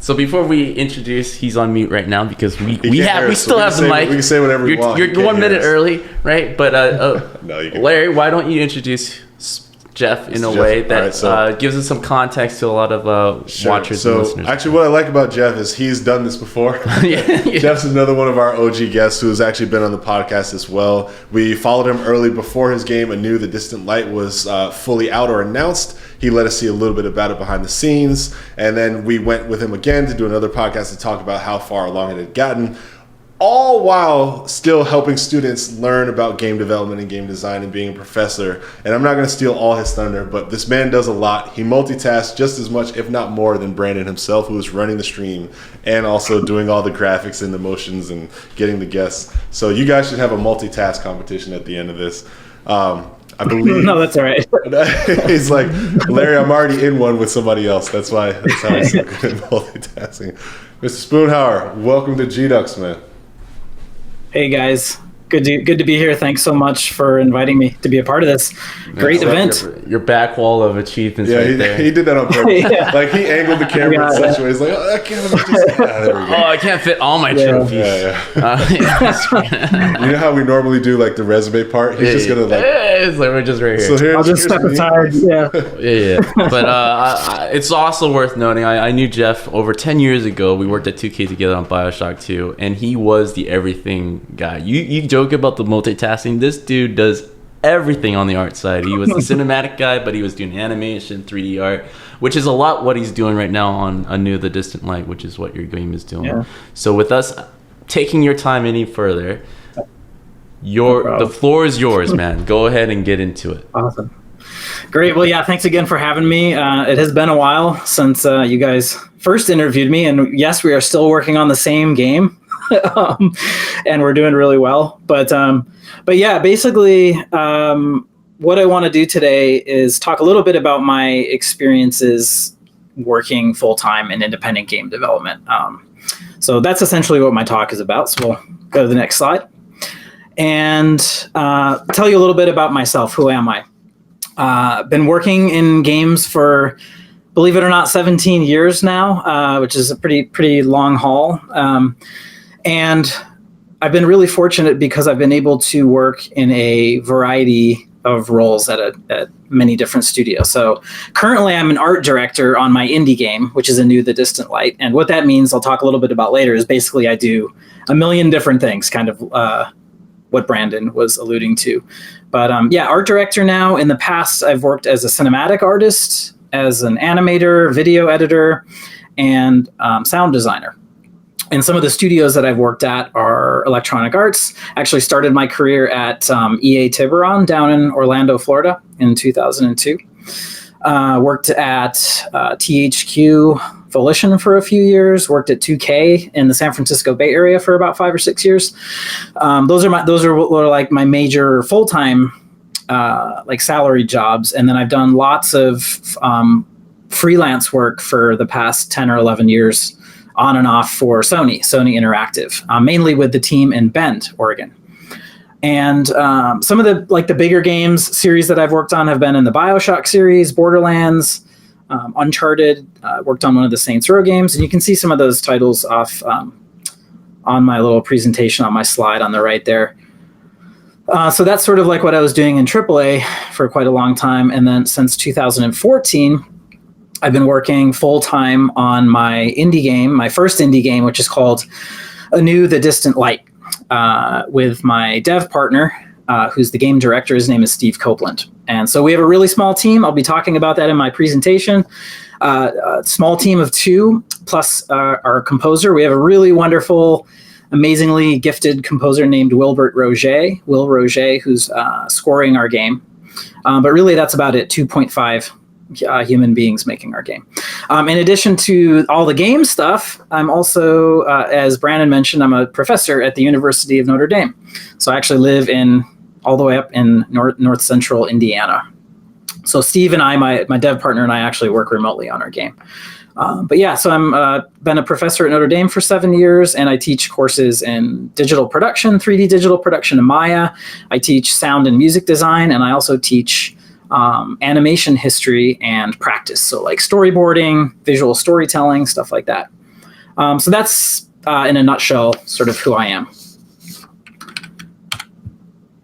So before we introduce, he's on mute right now because we still have the mic. We can say whatever we want. You're 1 minute early, right? But No, you can. Larry, why don't you introduce Jeff in a way that gives us some context to a lot of watchers and listeners. Actually, what I like about Jeff is he's done this before. Yeah. Jeff's another one of our OG guests who's actually been on the podcast as well. We followed him early before his game Anew the Distant Light was fully out or announced. He let us see a little bit about it behind the scenes, and then we went with him again to do another podcast to talk about how far along it had gotten, all while still helping students learn about game development and game design and being a professor. And I'm not going to steal all his thunder, but this man does a lot. He multitasks just as much, if not more, than Brandon himself, who is running the stream and also doing all the graphics and the motions and getting the guests. So you guys should have a multitask competition at the end of this. I believe. No, that's all right. He's like, Larry, I'm already in one with somebody else. That's how he's so good at multitasking. Mr. Spoonhower, welcome to G-Ducks, man. Hey guys, good to be here. Thanks so much for inviting me to be a part of this great event. Your back wall of achievements. Yeah, there. he did that on purpose. Yeah. Like he angled the camera in such a way. He's like, oh, I can't. There we go. I can't fit all my trophies. Yeah. You know how we normally do like the resume part? He's just gonna it's like we're just right here. So I'll just step aside. Yeah. Yeah. But it's also worth noting. I knew Jeff over 10 years ago. We worked at 2K together on BioShock 2, and he was the everything guy. You joke about the multitasking. This dude does everything on the art side. He was the cinematic guy, but he was doing animation, 3D art, which is a lot what he's doing right now on Anew the Distant Light, which is what your game is doing. Yeah. So with us taking your time any further, the floor is yours, man. Go ahead and get into it. Awesome. Great. Well, yeah, thanks again for having me. It has been a while since you guys first interviewed me, and yes, we are still working on the same game. And we're doing really well. But yeah, basically, what I want to do today is talk a little bit about my experiences working full-time in independent game development. So that's essentially what my talk is about. So we'll go to the next slide and tell you a little bit about myself. Who am I? Been working in games for, believe it or not, 17 years now, which is a pretty long haul. And I've been really fortunate because I've been able to work in a variety of roles at many different studios. So currently I'm an art director on my indie game, which is Anew the Distant Light. And what that means, I'll talk a little bit about later, is basically I do a million different things, kind of what Brandon was alluding to. But yeah, art director now. In the past, I've worked as a cinematic artist, as an animator, video editor, and sound designer. And some of the studios that I've worked at are Electronic Arts. Actually started my career at EA Tiburon down in Orlando, Florida in 2002. Worked at THQ Volition for a few years. Worked at 2K in the San Francisco Bay Area for about 5 or 6 years. Those are like my major full-time like salary jobs. And then I've done lots of freelance work for the past 10 or 11 years on and off for Sony Interactive, mainly with the team in Bend, Oregon. And some of the bigger games series that I've worked on have been in the BioShock series, Borderlands, Uncharted, worked on one of the Saints Row games. And you can see some of those titles off on my little presentation on my slide on the right there. So that's sort of like what I was doing in AAA for quite a long time. And then since 2014, I've been working full-time on my indie game, my first indie game, which is called Anew the Distant Light, with my dev partner, who's the game director. His name is Steve Copeland. And so we have a really small team. I'll be talking about that in my presentation. A small team of 2, plus our composer. We have a really wonderful, amazingly gifted composer named Will Roger, who's scoring our game. But really, that's about it, 2.5 human beings making our game. In addition to all the game stuff, I'm also, as Brandon mentioned, I'm a professor at the University of Notre Dame. So I actually live all the way up in north central Indiana. So Steve and I, my dev partner and I actually work remotely on our game. But yeah, so I'm been a professor at Notre Dame for 7 years, and I teach courses in digital production, 3D digital production in Maya. I teach sound and music design, and I also teach animation history and practice. So like storyboarding, visual storytelling, stuff like that. So that's in a nutshell sort of who I am.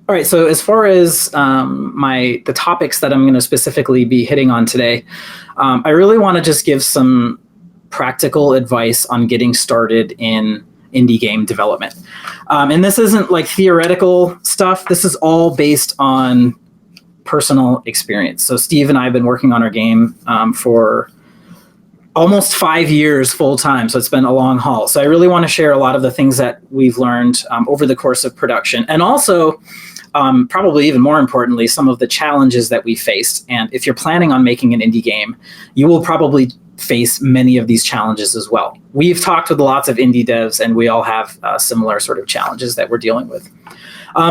All right, so as far as the topics that I'm going to specifically be hitting on today, I really want to just give some practical advice on getting started in indie game development. And this isn't like theoretical stuff. This is all based on personal experience. So Steve and I have been working on our game for almost 5 years full time. So it's been a long haul. So I really want to share a lot of the things that we've learned over the course of production. And also, probably even more importantly, some of the challenges that we faced. And if you're planning on making an indie game, you will probably face many of these challenges as well. We've talked with lots of indie devs, and we all have similar sort of challenges that we're dealing with.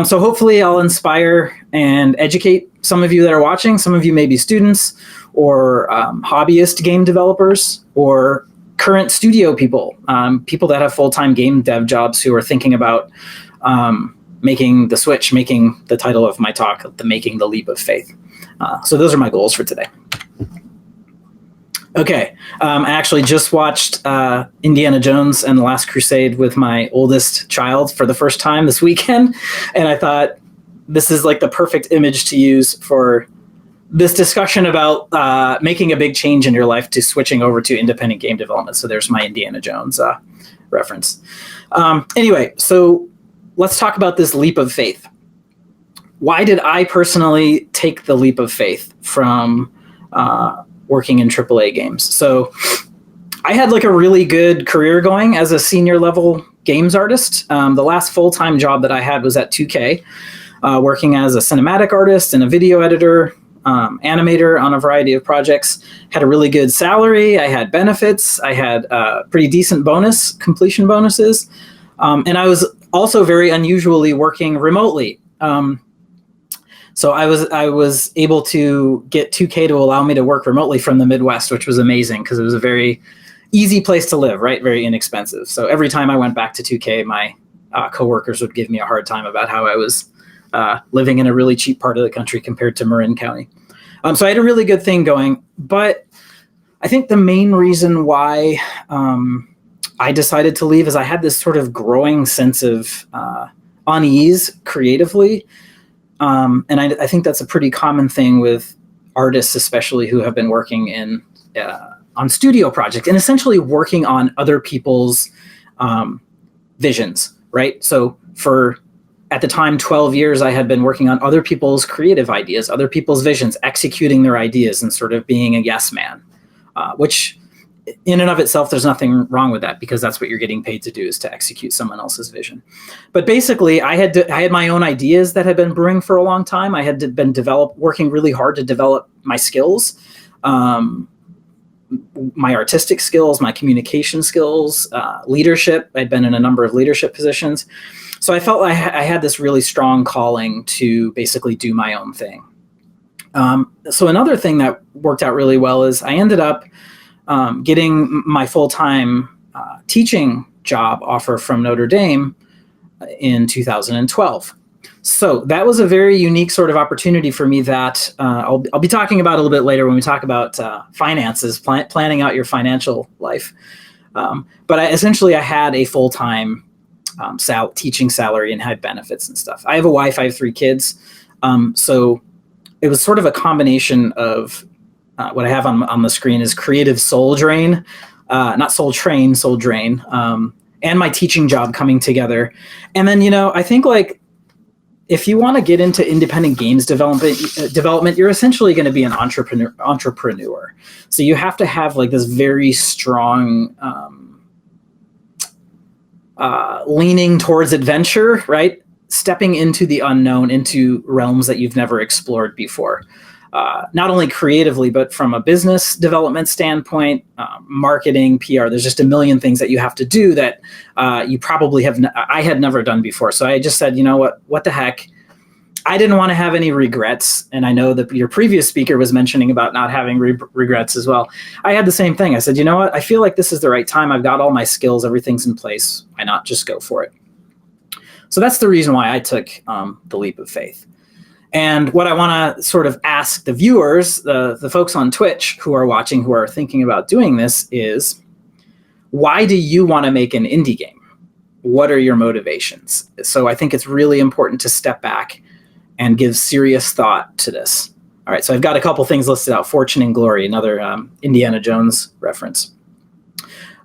So hopefully I'll inspire and educate some of you that are watching. Some of you may be students or hobbyist game developers or current studio people, people that have full-time game dev jobs who are thinking about making the switch, making the title of my talk, Making the Leap of Faith. So those are my goals for today. Okay, I actually just watched Indiana Jones and the Last Crusade with my oldest child for the first time this weekend, and I thought this is like the perfect image to use for this discussion about making a big change in your life to switching over to independent game development. So there's my Indiana Jones reference. Anyway, so let's talk about this leap of faith. Why did I personally take the leap of faith from working in AAA games? So I had like a really good career going as a senior level games artist. The last full-time job that I had was at 2K, working as a cinematic artist and a video editor, animator on a variety of projects. Had a really good salary. I had benefits. I had pretty decent completion bonuses. And I was also very unusually working remotely. So I was able to get 2K to allow me to work remotely from the Midwest, which was amazing because it was a very easy place to live, right? Very inexpensive. So every time I went back to 2K, my coworkers would give me a hard time about how I was living in a really cheap part of the country compared to Marin County. So I had a really good thing going. But I think the main reason why I decided to leave is I had this sort of growing sense of unease creatively. And I think that's a pretty common thing with artists, especially who have been working in on studio projects and essentially working on other people's visions, right? So for, at the time, 12 years, I had been working on other people's creative ideas, other people's visions, executing their ideas and sort of being a yes man, which in and of itself, there's nothing wrong with that because that's what you're getting paid to do, is to execute someone else's vision. But basically, I had my own ideas that had been brewing for a long time. I had been working really hard to develop my skills, my artistic skills, my communication skills, leadership. I'd been in a number of leadership positions. So I felt I had this really strong calling to basically do my own thing. So another thing that worked out really well is I ended up getting my full-time teaching job offer from Notre Dame in 2012. So that was a very unique sort of opportunity for me that I'll be talking about a little bit later when we talk about finances, planning out your financial life. But essentially I had a full-time teaching salary and had benefits and stuff. I have a wife, I have 3 kids. So it was sort of a combination of what I have on the screen is creative soul drain, not soul train, soul drain, and my teaching job coming together. And then, I think like if you want to get into independent games development, you're essentially going to be an entrepreneur. So you have to have like this very strong leaning towards adventure, right? Stepping into the unknown, into realms that you've never explored before. Not only creatively, but from a business development standpoint, marketing, PR, there's just a million things that you have to do that you probably I had never done before. So I just said, what the heck? I didn't want to have any regrets. And I know that your previous speaker was mentioning about not having regrets as well. I had the same thing. I said, you know what? I feel like this is the right time. I've got all my skills. Everything's in place. Why not just go for it? So that's the reason why I took the leap of faith. And what I want to sort of ask the viewers, the folks on Twitch who are watching, who are thinking about doing this, is why do you want to make an indie game? What are your motivations? So I think it's really important to step back and give serious thought to this. All right, so I've got a couple things listed out. Fortune and Glory, another Indiana Jones reference.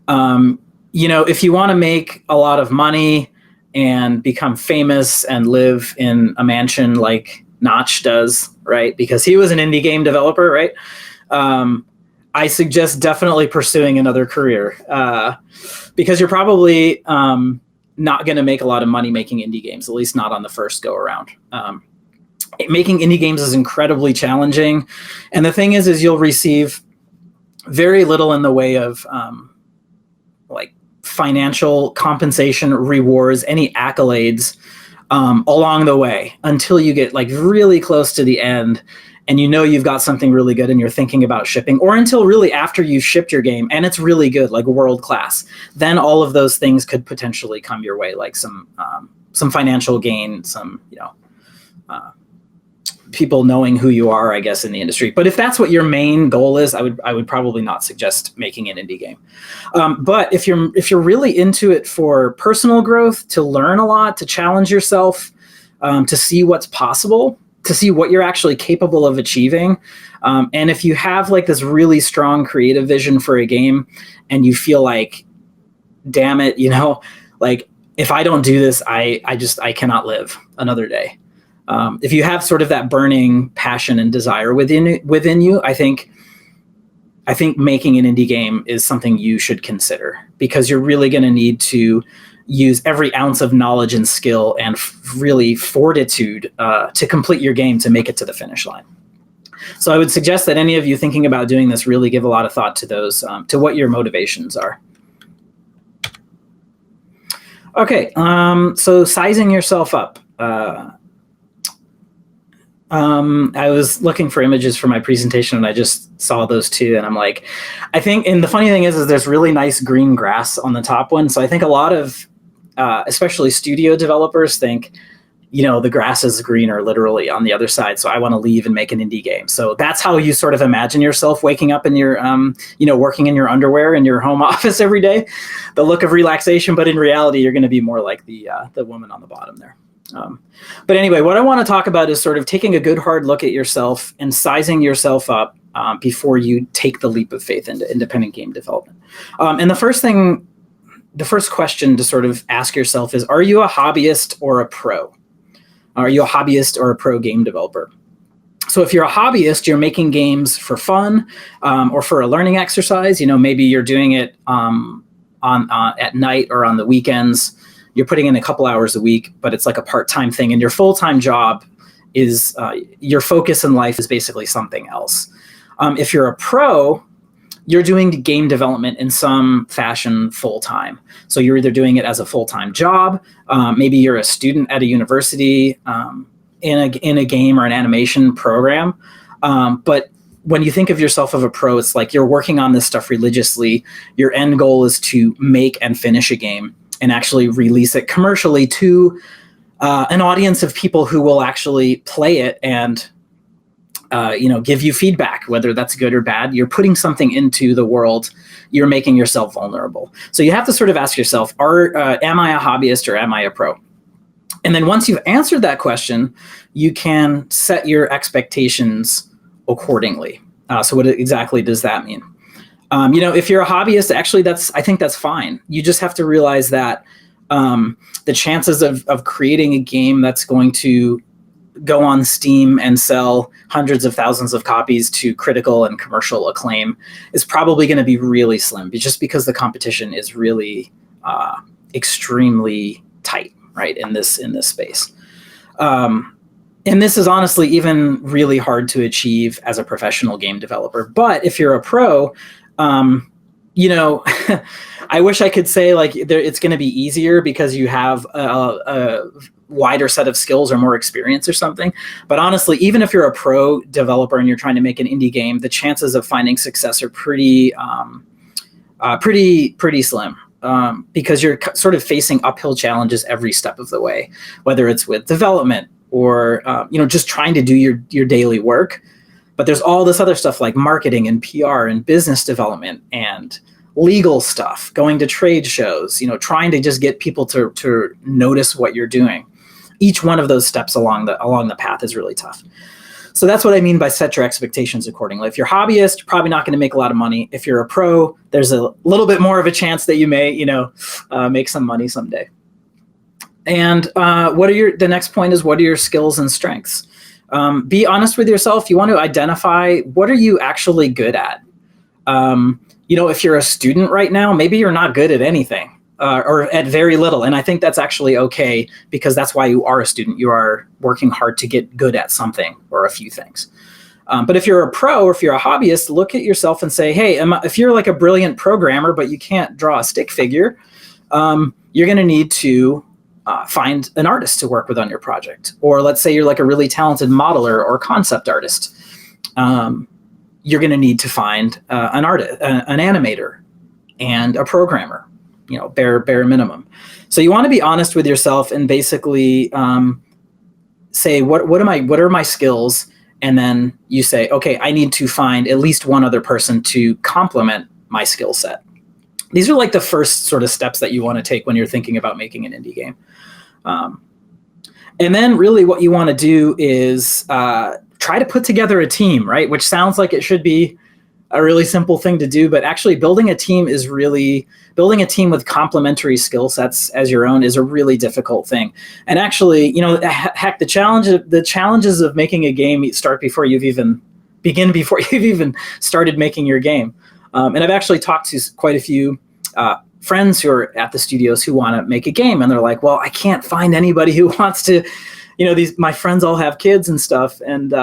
If you want to make a lot of money and become famous and live in a mansion like Notch does, right? Because he was an indie game developer, right? I suggest definitely pursuing another career because you're probably not going to make a lot of money making indie games, at least not on the first go around. Making indie games is incredibly challenging. And the thing is you'll receive very little in the way of financial compensation, rewards, any accolades along the way until you get really close to the end and you've got something really good and you're thinking about shipping, or until really after you've shipped your game and it's really good, like world class. Then all of those things could potentially come your way, like some financial gain, some people knowing who you are, I guess, in the industry. But if that's what your main goal is, I would probably not suggest making an indie game. But if you're really into it for personal growth, to learn a lot, to challenge yourself, to see what's possible, to see what you're actually capable of achieving, and if you have this really strong creative vision for a game, and you feel like, damn it, if I don't do this, I cannot live another day. If you have sort of that burning passion and desire within you, I think making an indie game is something you should consider, because you're really going to need to use every ounce of knowledge and skill and really fortitude to complete your game to make it to the finish line. So I would suggest that any of you thinking about doing this really give a lot of thought to those, to what your motivations are. Okay, so sizing yourself up. I was looking for images for my presentation and I just saw those two, and I'm like, and the funny thing is there's really nice green grass on the top one. So I think a lot of, especially studio developers think, the grass is greener literally on the other side. So I want to leave and make an indie game. So that's how you sort of imagine yourself waking up in your, working in your underwear in your home office every day, the look of relaxation. But in reality, you're going to be more like the woman on the bottom there. But anyway, what I want to talk about is sort of taking a good hard look at yourself and sizing yourself up before you take the leap of faith into independent game development. And the first question to sort of ask yourself is, are you a hobbyist or a pro? Are you a hobbyist or a pro game developer? So if you're a hobbyist, you're making games for fun or for a learning exercise. Maybe you're doing it at night or on the weekends. You're putting in a couple hours a week, but it's like a part-time thing. And your full-time job is your focus in life is basically something else. If you're a pro, you're doing game development in some fashion full-time. So you're either doing it as a full-time job. Maybe you're a student at a university in a game or an animation program. But when you think of yourself as a pro, it's like you're working on this stuff religiously. Your end goal is to make and finish a game and actually release it commercially to an audience of people who will actually play it and give you feedback, whether that's good or bad. You're putting something into the world. You're making yourself vulnerable. So you have to sort of ask yourself, am I a hobbyist or am I a pro? And then once you've answered that question, you can set your expectations accordingly. So what exactly does that mean? If you're a hobbyist, actually, I think that's fine. You just have to realize that the chances of creating a game that's going to go on Steam and sell hundreds of thousands of copies to critical and commercial acclaim is probably going to be really slim, just because the competition is really extremely tight, right, in this space. And this is honestly even really hard to achieve as a professional game developer. But if you're a pro, I wish I could say it's going to be easier because you have a wider set of skills or more experience or something. But honestly, even if you're a pro developer and you're trying to make an indie game, the chances of finding success are pretty slim. Because you're sort of facing uphill challenges every step of the way, whether it's with development or just trying to do your daily work. But there's all this other stuff like marketing and PR and business development and legal stuff, going to trade shows, trying to just get people to notice what you're doing. Each one of those steps along the path is really tough. So that's what I mean by set your expectations accordingly. If you're hobbyist, you're probably not going to make a lot of money. If you're a pro, there's a little bit more of a chance that you may, make some money someday. And the next point is, what are your skills and strengths? Be honest with yourself. You want to identify, what are you actually good at? If you're a student right now, maybe you're not good at anything. Or at very little. And I think that's actually okay, because that's why you are a student. You are working hard to get good at something or a few things. But if you're a pro or if you're a hobbyist, look at yourself and say, hey, if you're like a brilliant programmer, but you can't draw a stick figure, you're going to need to find an artist to work with on your project. Or let's say you're like a really talented modeler or concept artist. You're going to need to find an artist, an animator, and a programmer. Bare minimum. So you want to be honest with yourself and basically say, what are my skills? And then you say, okay, I need to find at least one other person to complement my skill set. These are like the first sort of steps that you want to take when you're thinking about making an indie game. And then really what you want to do is try to put together a team, right? Which sounds like it should be a really simple thing to do, but actually building a team with complementary skill sets as your own is a really difficult thing. And actually, heck, the challenges of making a game start before you've even started making your game. And I've actually talked to quite a few friends who are at the studios who want to make a game, and they're like, well, I can't find anybody who wants to, my friends all have kids and stuff, and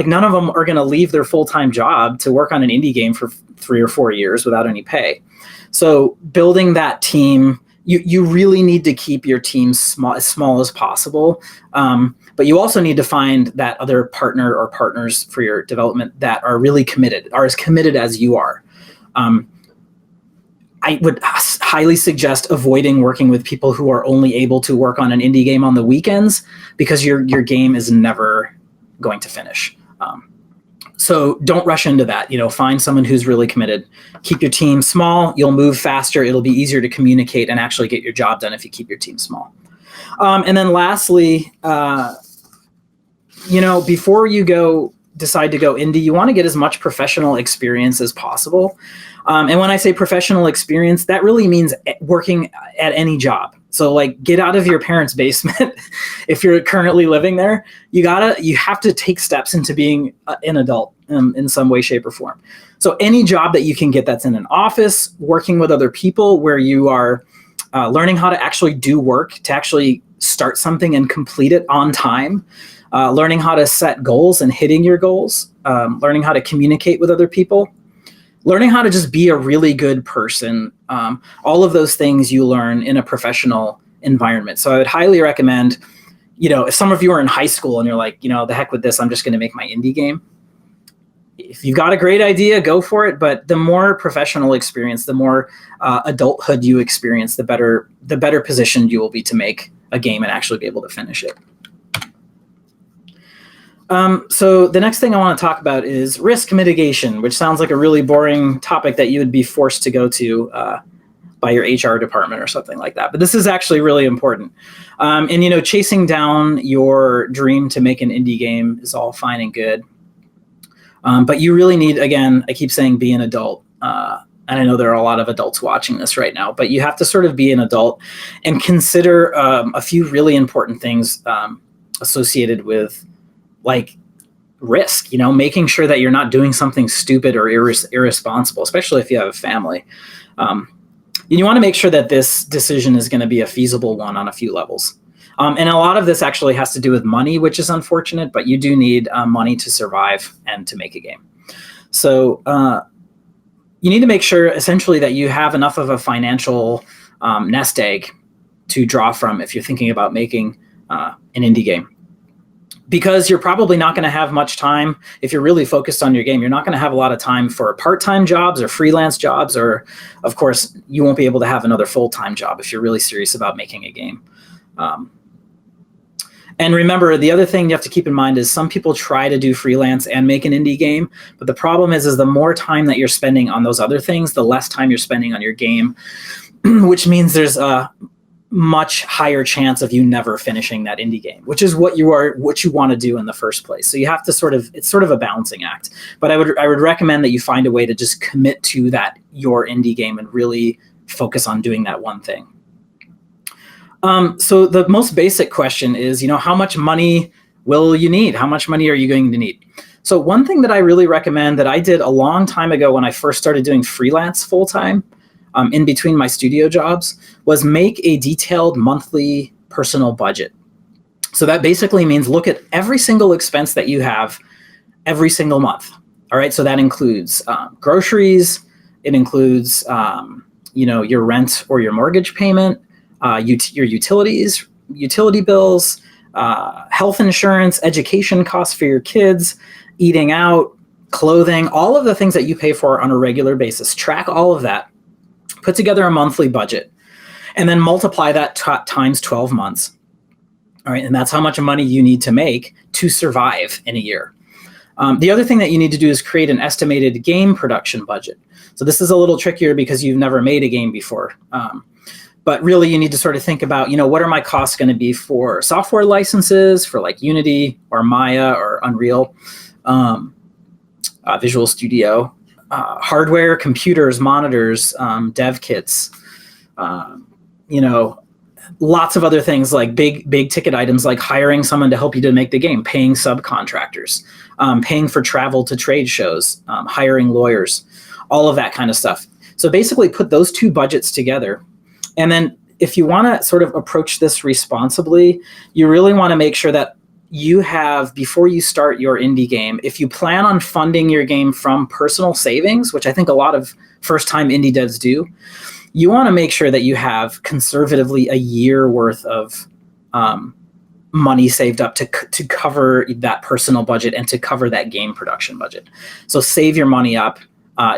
none of them are going to leave their full-time job to work on an indie game for 3 or 4 years without any pay. So building that team, you really need to keep your team as small as possible. But you also need to find that other partner or partners for your development that are really committed, are as committed as you are. I would highly suggest avoiding working with people who are only able to work on an indie game on the weekends, because your game is never going to finish. So don't rush into that. Find someone who's really committed. Keep your team small. You'll move faster. It'll be easier to communicate and actually get your job done if you keep your team small. And then lastly, before you decide to go indie, you want to get as much professional experience as possible. And when I say professional experience, that really means working at any job. So get out of your parents' basement. If you're currently living there, you have to take steps into being an adult in some way, shape, or form. So any job that you can get that's in an office, working with other people, where you are learning how to actually do work, to actually start something and complete it on time, learning how to set goals and hitting your goals, learning how to communicate with other people, learning how to just be a really good person. All of those things you learn in a professional environment. So I would highly recommend, if some of you are in high school and you're like, the heck with this, I'm just going to make my indie game. If you've got a great idea, go for it. But the more professional experience, the more adulthood you experience, the better positioned you will be to make a game and actually be able to finish it. So the next thing I want to talk about is risk mitigation, which sounds like a really boring topic that you would be forced to go to by your HR department or something like that. But this is actually really important. And chasing down your dream to make an indie game is all fine and good. But you really need, again, I keep saying, be an adult. And I know there are a lot of adults watching this right now, but you have to sort of be an adult and consider a few really important things associated with risk, making sure that you're not doing something stupid or irresponsible, especially if you have a family. You want to make sure that this decision is going to be a feasible one on a few levels. And a lot of this actually has to do with money, which is unfortunate, but you do need money to survive and to make a game. So you need to make sure essentially that you have enough of a financial nest egg to draw from if you're thinking about making an indie game. Because you're probably not going to have much time. If you're really focused on your game, you're not going to have a lot of time for part-time jobs or freelance jobs, or of course, you won't be able to have another full-time job if you're really serious about making a game. And remember, the other thing you have to keep in mind is some people try to do freelance and make an indie game, but the problem is the more time that you're spending on those other things, the less time you're spending on your game, which means there's a much higher chance of you never finishing that indie game, which is what you want to do in the first place. So you have to it's sort of a balancing act. But I would recommend that you find a way to just commit to your indie game and really focus on doing that one thing. So the most basic question is, how much money will you need? How much money are you going to need? So one thing that I really recommend that I did a long time ago when I first started doing freelance full-time, in between my studio jobs, was make a detailed monthly personal budget. So that basically means look at every single expense that you have every single month. All right. So that includes groceries. It includes, your rent or your mortgage payment, your utilities, utility bills, health insurance, education costs for your kids, eating out, clothing, all of the things that you pay for on a regular basis. Track all of that. Put together a monthly budget, and then multiply that times 12 months. All right, and that's how much money you need to make to survive in a year. The other thing that you need to do is create an estimated game production budget. So this is a little trickier because you've never made a game before. But really, you need to sort of think about, what are my costs going to be for software licenses for like Unity or Maya or Unreal, Visual Studio, hardware, computers, monitors, dev kits, lots of other things like big ticket items like hiring someone to help you to make the game, paying subcontractors, paying for travel to trade shows, hiring lawyers, all of that kind of stuff. So basically put those two budgets together. And then if you want to sort of approach this responsibly, you really want to make sure that you have, before you start your indie game, if you plan on funding your game from personal savings, which I think a lot of first-time indie devs do, you want to make sure that you have conservatively a year worth of money saved up to cover that personal budget and to cover that game production budget. So save your money up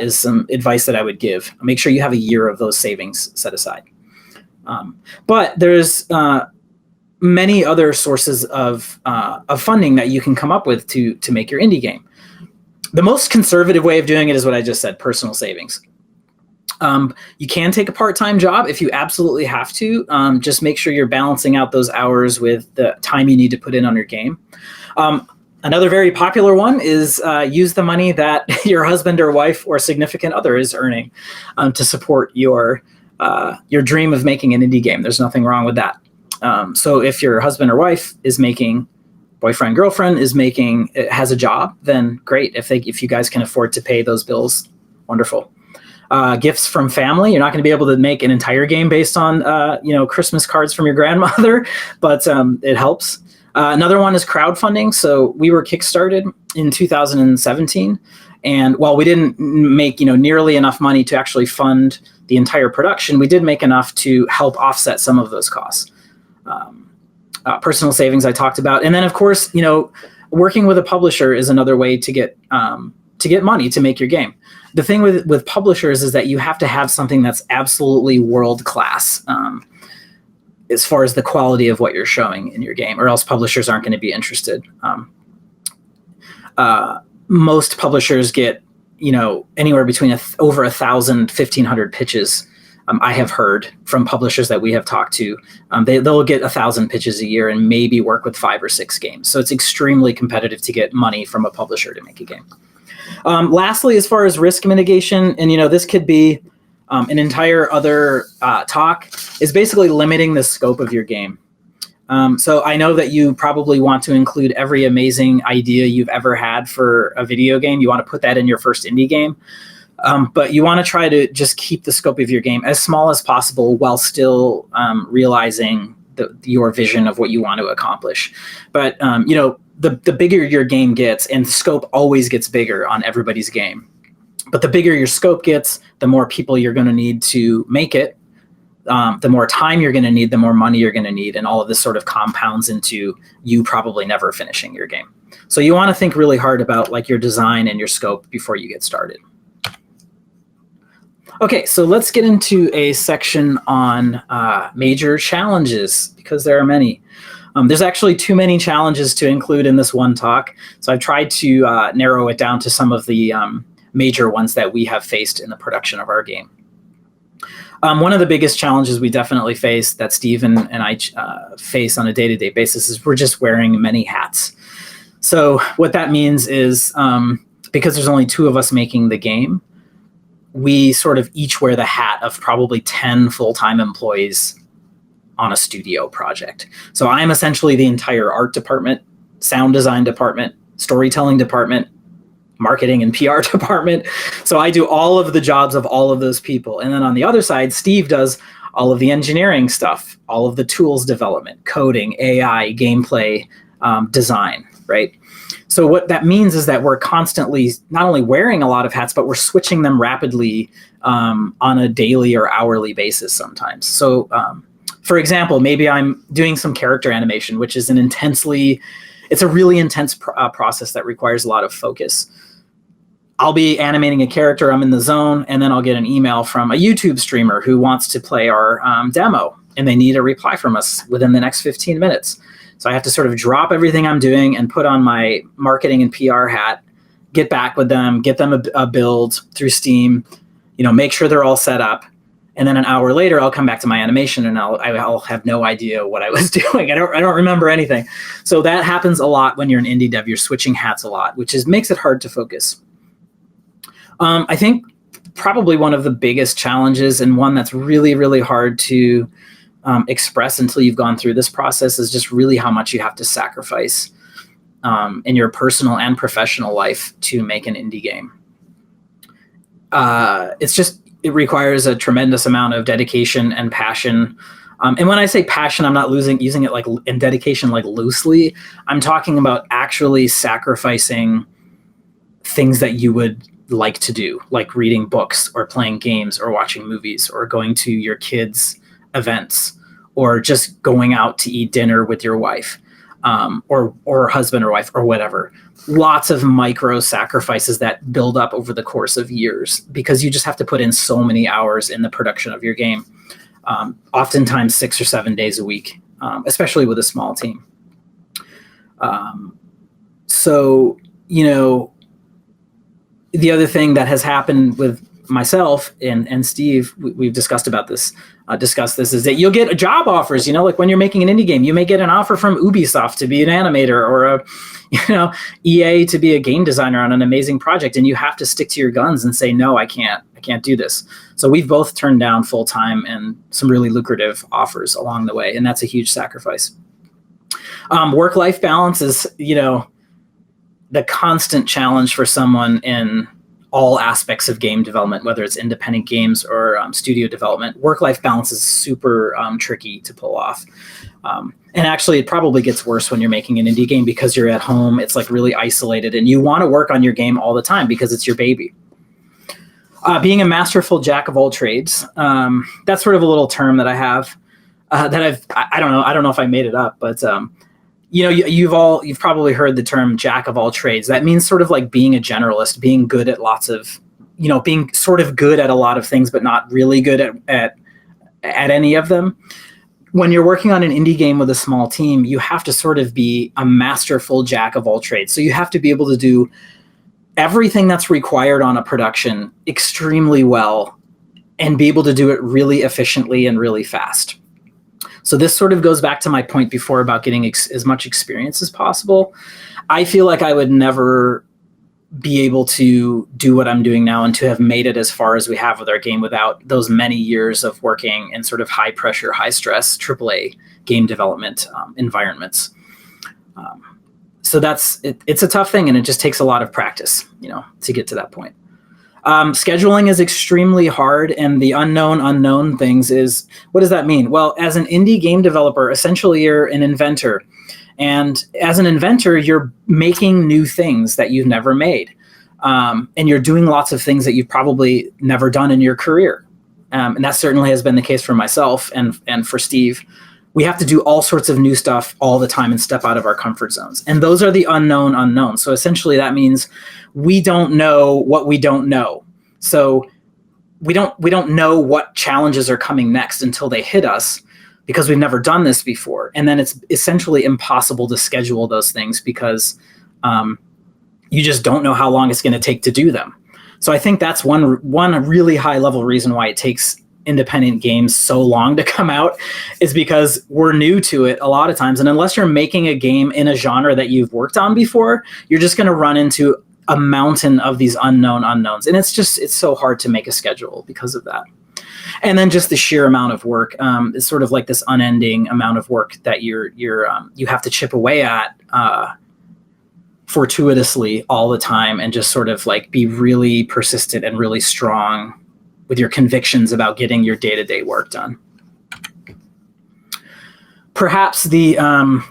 is some advice that I would give. Make sure you have a year of those savings set aside. But there's many other sources of funding that you can come up with to make your indie game. The most conservative way of doing it is what I just said, personal savings. You can take a part-time job if you absolutely have to. Just make sure you're balancing out those hours with the time you need to put in on your game. Another very popular one is use the money that your husband or wife or significant other is earning to support your dream of making an indie game. There's nothing wrong with that. So if your husband or wife is making, boyfriend, girlfriend has a job, then great. If you guys can afford to pay those bills, wonderful. Gifts from family. You're not going to be able to make an entire game based on, Christmas cards from your grandmother, but it helps. Another one is crowdfunding. So we were kickstarted in 2017. And while we didn't make, nearly enough money to actually fund the entire production, we did make enough to help offset some of those costs. Personal savings I talked about. And then of course, working with a publisher is another way to get money to make your game. The thing with publishers is that you have to have something that's absolutely world-class as far as the quality of what you're showing in your game, or else publishers aren't going to be interested. Most publishers get, anywhere between over 1,000, 1,500 pitches. I have heard from publishers that we have talked to. They'll get 1,000 pitches a year and maybe work with 5 or 6 games. So it's extremely competitive to get money from a publisher to make a game. Lastly, as far as risk mitigation, and this could be an entire other talk, is basically limiting the scope of your game. So I know that you probably want to include every amazing idea you've ever had for a video game. You want to put that in your first indie game. But you want to try to just keep the scope of your game as small as possible while still realizing your vision of what you want to accomplish. But, the bigger your game gets, and the scope always gets bigger on everybody's game. But the bigger your scope gets, the more people you're going to need to make it. The more time you're going to need, the more money you're going to need. And all of this sort of compounds into you probably never finishing your game. So you want to think really hard about like your design and your scope before you get started. Okay, so let's get into a section on major challenges, because there are many. There's actually too many challenges to include in this one talk, so I've tried to narrow it down to some of the major ones that we have faced in the production of our game. One of the biggest challenges we definitely face, that Steve and I face on a day-to-day basis, is we're just wearing many hats. So what that means is, because there's only 2 of us making the game, we sort of each wear the hat of probably 10 full-time employees on a studio project. So I'm essentially the entire art department, sound design department, storytelling department, marketing and PR department. So I do all of the jobs of all of those people. And then on the other side, Steve does all of the engineering stuff, all of the tools development, coding, AI, gameplay, design, right? So what that means is that we're constantly not only wearing a lot of hats, but we're switching them rapidly on a daily or hourly basis sometimes. So for example, maybe I'm doing some character animation, which is it's a really intense process that requires a lot of focus. I'll be animating a character, I'm in the zone, and then I'll get an email from a YouTube streamer who wants to play our demo, and they need a reply from us within the next 15 minutes. So I have to sort of drop everything I'm doing and put on my marketing and PR hat, get back with them, get them a build through Steam, make sure they're all set up. And then an hour later, I'll come back to my animation and I'll have no idea what I was doing. I don't remember anything. So that happens a lot when you're an indie dev. You're switching hats a lot, which makes it hard to focus. I think probably one of the biggest challenges, and one that's really, really hard to express until you've gone through this process, is just really how much you have to sacrifice in your personal and professional life to make an indie game. It requires a tremendous amount of dedication and passion. And when I say passion, I'm not using it and dedication loosely. I'm talking about actually sacrificing things that you would like to do, like reading books or playing games or watching movies or going to your kids' events or just going out to eat dinner with your wife or husband or wife or whatever. Lots of micro sacrifices that build up over the course of years because you just have to put in so many hours in the production of your game, oftentimes 6 or 7 days a week, especially with a small team. The other thing that has happened with myself and Steve, we've discussed this, is that you'll get job offers, like when you're making an indie game, you may get an offer from Ubisoft to be an animator or EA to be a game designer on an amazing project. And you have to stick to your guns and say, no, I can't do this. So we've both turned down full-time and some really lucrative offers along the way. And that's a huge sacrifice. Work-life balance is, the constant challenge for someone in all aspects of game development, whether it's independent games or studio development. Work-life balance is super tricky to pull off. And actually, it probably gets worse when you're making an indie game because you're at home. It's really isolated, and you want to work on your game all the time because it's your baby. Being a masterful jack of all trades, that's sort of a little term that I have I don't know if I made it up, but you've probably heard the term jack of all trades. That means sort of like being a generalist, being good at being sort of good at a lot of things, but not really good at any of them. When you're working on an indie game with a small team, you have to sort of be a masterful jack of all trades. So you have to be able to do everything that's required on a production extremely well and be able to do it really efficiently and really fast. So this sort of goes back to my point before about getting as much experience as possible. I feel like I would never be able to do what I'm doing now and to have made it as far as we have with our game without those many years of working in sort of high pressure, high stress, AAA game development environments. So it's a tough thing, and it just takes a lot of practice, to get to that point. Scheduling is extremely hard, and the unknown things is, what does that mean? Well, as an indie game developer, essentially you're an inventor. And as an inventor, you're making new things that you've never made. And you're doing lots of things that you've probably never done in your career. And that certainly has been the case for myself and for Steve. We have to do all sorts of new stuff all the time and step out of our comfort zones. And those are the unknown. So essentially that means we don't know what we don't know. So we don't know what challenges are coming next until they hit us. because we've never done this before. And then it's essentially impossible to schedule those things because you just don't know how long it's going to take to do them. So I think that's one really high level reason why it takes independent games so long to come out, is because we're new to it a lot of times. And unless you're making a game in a genre that you've worked on before, you're just going to run into a mountain of these unknown unknowns. And it's so hard to make a schedule because of that. And then just the sheer amount of work, is sort of like this unending amount of work that you have to chip away at fortuitously all the time, and just sort of like be really persistent and really strong with your convictions about getting your day-to-day work done. Perhaps the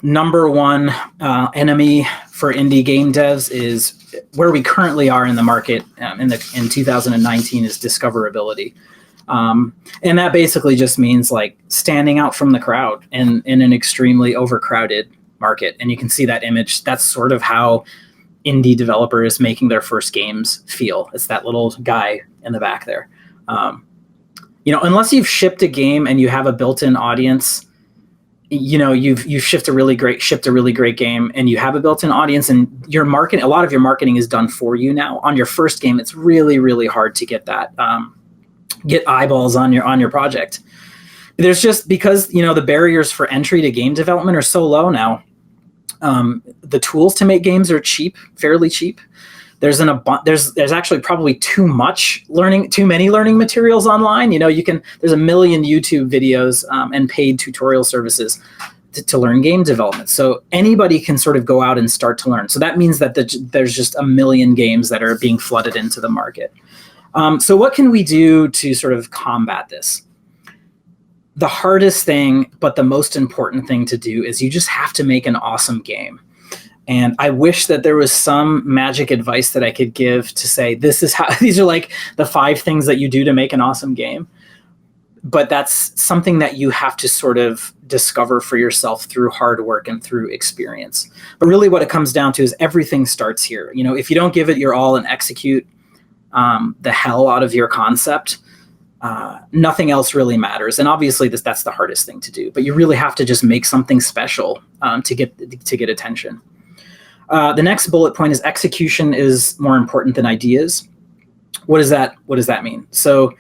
number one enemy for indie game devs is where we currently are in the market in 2019 is discoverability. And that basically just means like standing out from the crowd in an extremely overcrowded market. And you can see that image. That's sort of how indie developers making their first games feel. It's that little guy in the back there. Unless you've shipped a game and you have a built-in audience, you've shipped a really great game and you have a built-in audience, and your marketing, a lot of your marketing is done for you now. On your first game, it's really, really hard to get that, get eyeballs on your project. There's just, because, the barriers for entry to game development are so low now. The tools to make games are cheap, fairly cheap. There's actually probably too many learning materials online. There's a million YouTube videos and paid tutorial services to learn game development. So anybody can sort of go out and start to learn. So that means that there's just a million games that are being flooded into the market. So what can we do to sort of combat this? The hardest thing, but the most important thing to do, is you just have to make an awesome game. And I wish that there was some magic advice that I could give to say, these are like the 5 things that you do to make an awesome game. But that's something that you have to sort of discover for yourself through hard work and through experience. But really what it comes down to is everything starts here. If you don't give it your all and execute the hell out of your concept, nothing else really matters. And obviously that's the hardest thing to do. But you really have to just make something special to get attention. The next bullet point is execution is more important than ideas. What does that mean? So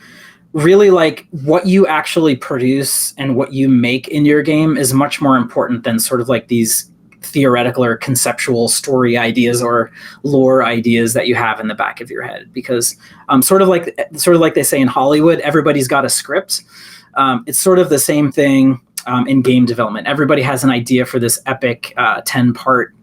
really, like, what you actually produce and what you make in your game is much more important than sort of like these theoretical or conceptual story ideas or lore ideas that you have in the back of your head. Because sort of like they say in Hollywood, everybody's got a script. It's sort of the same thing in game development. Everybody has an idea for this epic 10-part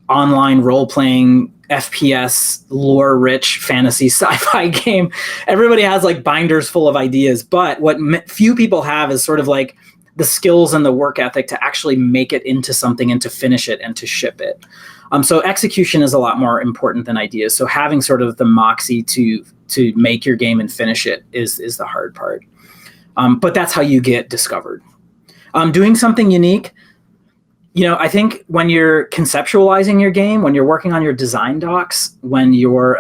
online role-playing FPS lore-rich fantasy sci-fi game. Everybody has like binders full of ideas, but what few people have is sort of like the skills and the work ethic to actually make it into something and to finish it and to ship it. So execution is a lot more important than ideas. So having sort of the moxie to make your game and finish it is the hard part. But that's how you get discovered. Doing something unique. I think when you're conceptualizing your game, when you're working on your design docs, when you're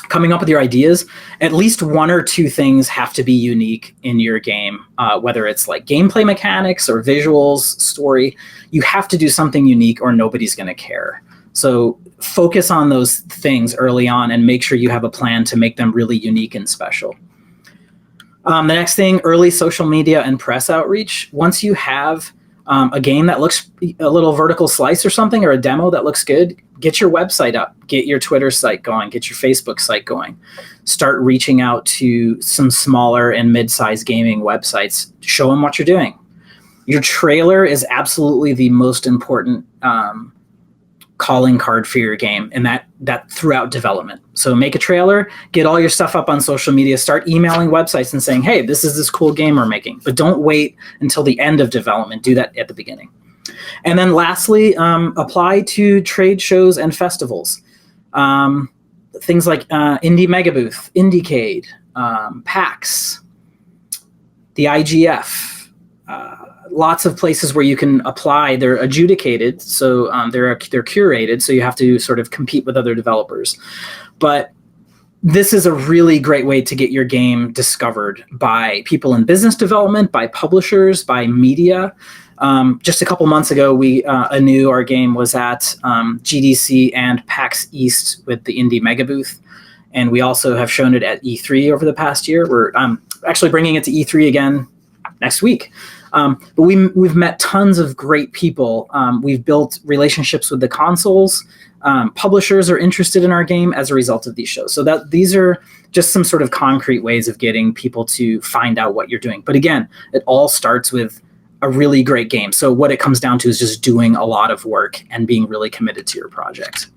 coming up with your ideas, at least 1 or 2 things have to be unique in your game, whether it's like gameplay mechanics or visuals, story. You have to do something unique or nobody's going to care. So focus on those things early on and make sure you have a plan to make them really unique and special. The next thing, early social media and press outreach. Once you have a game that looks a little vertical slice or something, or a demo that looks good, get your website up, get your Twitter site going, get your Facebook site going. Start reaching out to some smaller and mid-sized gaming websites. Show them what you're doing. Your trailer is absolutely the most important calling card for your game, and that throughout development. So make a trailer, get all your stuff up on social media, start emailing websites and saying, hey, this is this cool game we're making. But don't wait until the end of development. Do that at the beginning. And then lastly, apply to trade shows and festivals. Things like Indie Megabooth, Indiecade, PAX, the IGF, lots of places where you can apply. They're adjudicated, so they're curated, so you have to sort of compete with other developers. But this is a really great way to get your game discovered by people in business development, by publishers, by media. Just a couple months ago, our game was at GDC and PAX East with the Indie Mega Booth. And we also have shown it at E3 over the past year. We're actually bringing it to E3 again next week. But we've met tons of great people. We've built relationships with the consoles. Publishers are interested in our game as a result of these shows. So these are just some sort of concrete ways of getting people to find out what you're doing. But again, it all starts with a really great game. So what it comes down to is just doing a lot of work and being really committed to your project.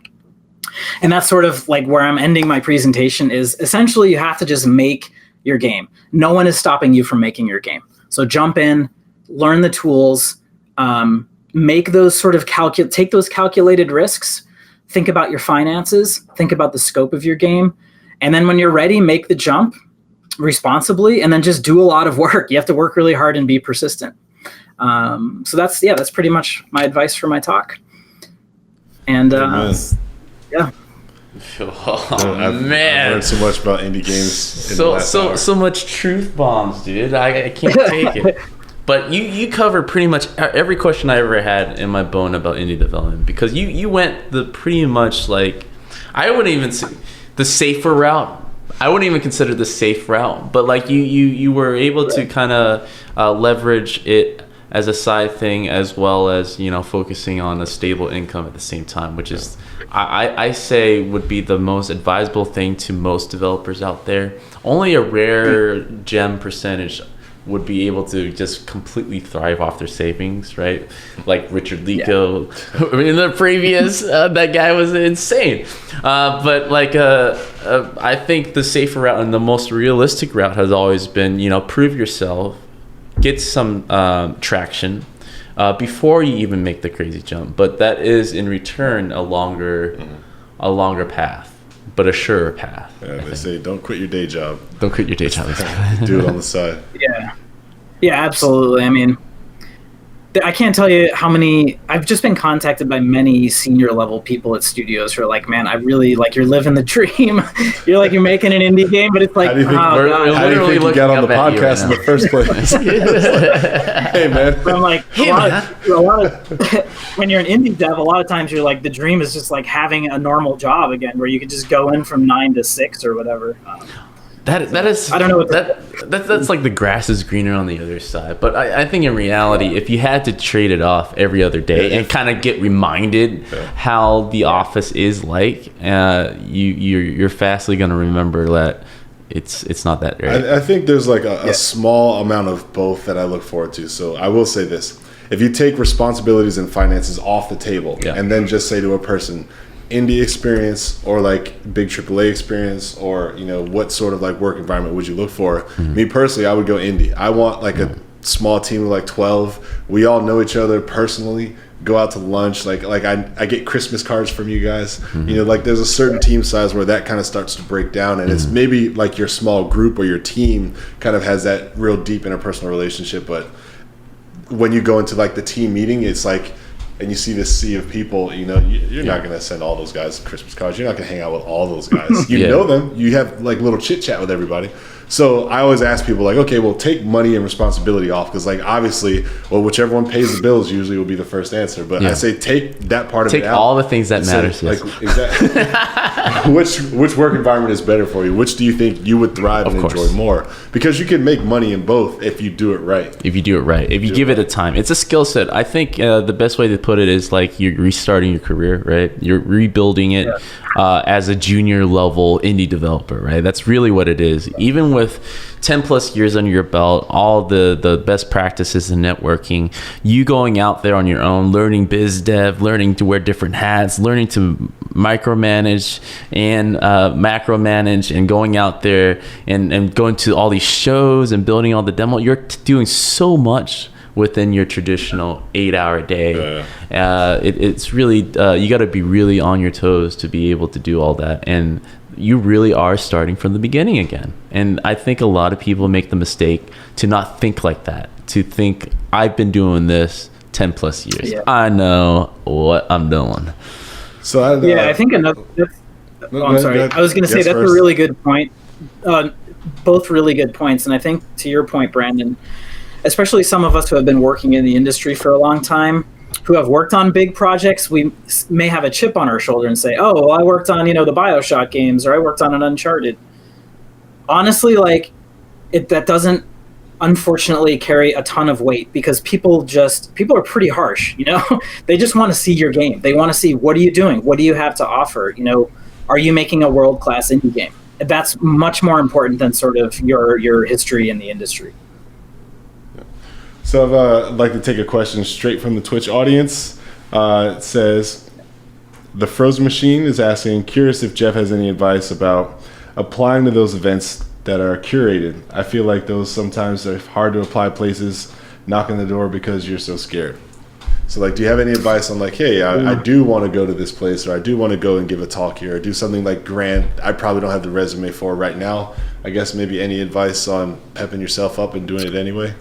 And that's sort of like where I'm ending my presentation is essentially you have to just make your game. No one is stopping you from making your game. So jump in, learn the tools, make those sort of take those calculated risks. Think about your finances, think about the scope of your game. And then when you're ready, make the jump responsibly and then just do a lot of work. You have to work really hard and be persistent. So that's pretty much my advice for my talk. And yeah. I've learned so much about indie games. So much truth bombs, dude. I can't take it. But you cover pretty much every question I ever had in my bone about indie development because you went the pretty much like I wouldn't even say the safer route. I wouldn't even consider the safe route, but like you were able to kind of leverage it as a side thing as well as focusing on a stable income at the same time, which is I say would be the most advisable thing to most developers out there. Only a rare gem percentage would be able to just completely thrive off their savings, right? Like Richard Lico in the previous, that guy was insane. But like, I think the safer route and the most realistic route has always been, prove yourself, get some traction before you even make the crazy jump. But that is in return a longer path. But a surer path. Yeah, they say don't quit your day job. Don't quit your day job. Do it on the side. Yeah, absolutely. I mean, I can't tell you how many. I've just been contacted by many senior level people at studios who are like, "Man, I really like you're living the dream. You're making an indie game, but it's like, how do you think you got on the podcast in the first place?" Hey, man. But I'm like, a lot of when you're an indie dev, a lot of times you're like, the dream is just like having a normal job again, where you could just go in from 9 to 6 or whatever. That is, I don't know what that's like the grass is greener on the other side. But I think in reality, if you had to trade it off every other day and kind of get reminded how the office is like, you're fastly going to remember that it's not that great. I think there's like a small amount of both that I look forward to. So I will say this: if you take responsibilities and finances off the table and then just say to a person, indie experience or like big AAA experience or what sort of like work environment would you look for? Me personally, I would go indie. I want like a small team of like 12. We all know each other personally, go out to lunch, like I get Christmas cards from you guys. Like there's a certain team size where that kind of starts to break down, and it's maybe like your small group or your team kind of has that real deep interpersonal relationship. But when you go into like the team meeting, it's like, and you see this sea of people, you're not going to send all those guys Christmas cards. You're not going to hang out with all those guys. You know them. You have like little chit chat with everybody. So I always ask people like, okay, well, take money and responsibility off, because like obviously, well, whichever one pays the bills usually will be the first answer. But I say take that part of it out. Take all the things that matters. Like exactly. which work environment is better for you? Which do you think you would thrive and enjoy more? Because you can make money in both if you do it right. If you do it right. If you give it a time. It's a skill set. I think the best way to put it is like you're restarting your career, right? You're rebuilding it as a junior level indie developer, right? That's really what it is. Even with 10 plus years under your belt, all the best practices in networking, you going out there on your own, learning biz dev, learning to wear different hats, learning to micromanage and macro manage, and going out there and going to all these shows and building all the demo. You're doing so much within your traditional 8-hour day. It's really you got to be really on your toes to be able to do all that, and you really are starting from the beginning again. And I think a lot of people make the mistake to not think like that, to think I've been doing this 10 plus years. I know what I'm doing. So I think another Oh, I'm sorry. I was going to say that's a really good point. Both really good points. And I think to your point, Brandon, especially some of us who have been working in the industry for a long time, who have worked on big projects, we may have a chip on our shoulder and say, oh, well, I worked on, the BioShock games, or I worked on an Uncharted. Honestly, that doesn't unfortunately carry a ton of weight, because people are pretty harsh, They just want to see your game. They want to see, what are you doing? What do you have to offer? Are you making a world-class indie game? That's much more important than sort of your history in the industry. So I'd like to take a question straight from the Twitch audience. It says, The Frozen Machine is asking, curious if Jeff has any advice about applying to those events that are curated. I feel like those sometimes are hard to apply places, knock on the door because you're so scared. So do you have any advice on hey, I do want to go to this place, or I do want to go and give a talk here, or do something grand I probably don't have the resume for right now? I guess maybe any advice on pepping yourself up and doing it anyway?